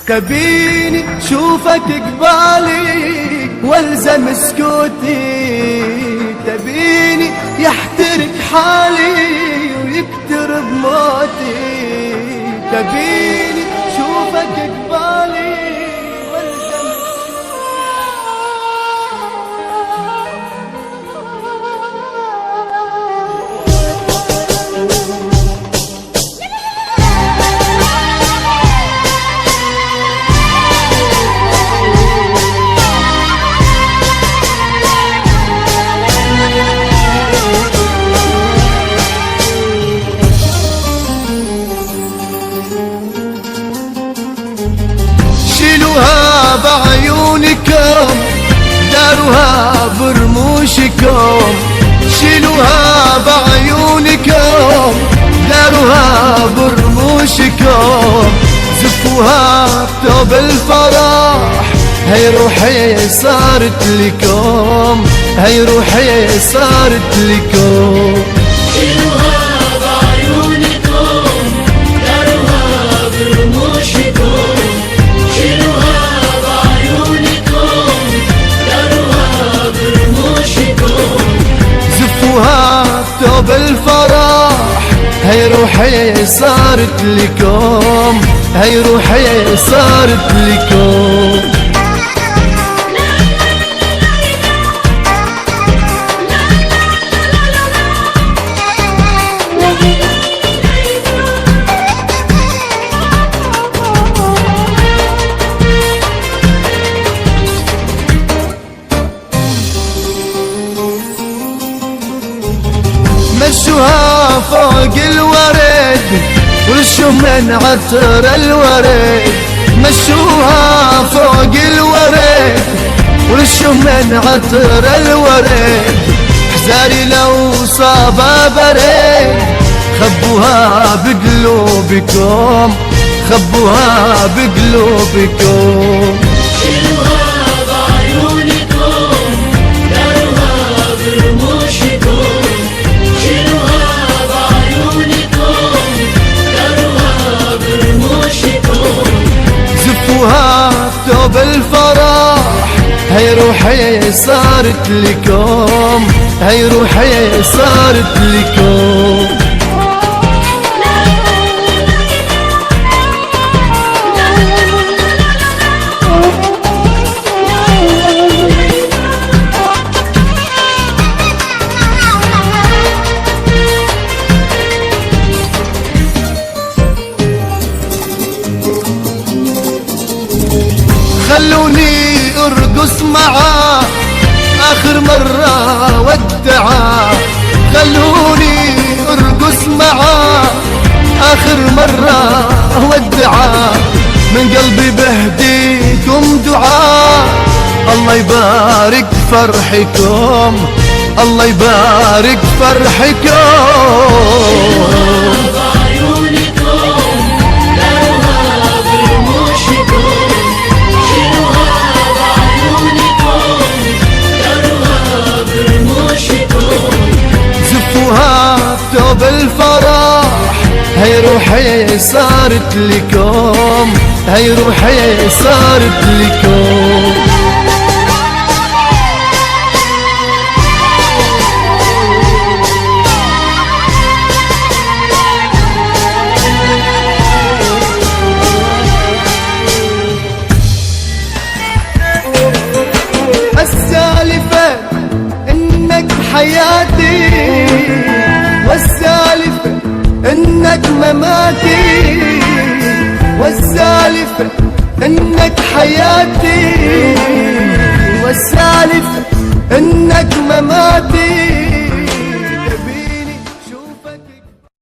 تبيني شوفك قبالي والزم سكوتي، تبيني يحترق حالي ويكترب موتي، تبيني شوفك قبالي والزم شيلوها بعيونكم داروها برموشكم، شيلوها بعيونكم داروها برموشكم، زفوها بثوب الفرح هي روحي صارت لكم، هي روحي صارت لكم. شيلوها بعيونكم داروها برموشكم، شيلوها بعيونكم داروها برموشكم، زفوها بثوب الفرح هي روحي صارت لكم، هي روحي صارت لكم. مشوها فوق الورد ورشوا من عطر الورد، مشوها فوق الورد ورشوا من عطر الورد، حزاري لو صابها برد خبوها بقلوبكم، خبوها بقلوبكم. شيلوها بعيونكم داروها برموشكم، شيلوها بعيونكم داروها برموشكم، زفوها بثوب الفرح هي روحي صارت لكم، هي روحي صارت لكم. خلوني ارقص معاه اخر مرة ودعاه، خلوني ارقص معاه اخر مرة ودعاه، من قلبي بهديكم دعاء الله يبارك فرحكم، الله يبارك فرحكم. بثوب الفرح هي روحي صارت لكم، هي روحي صارت لكم. السالفة انك حياتي والسالفة انك مماتي، والسالفة انك حياتي والسالفة انك مماتي،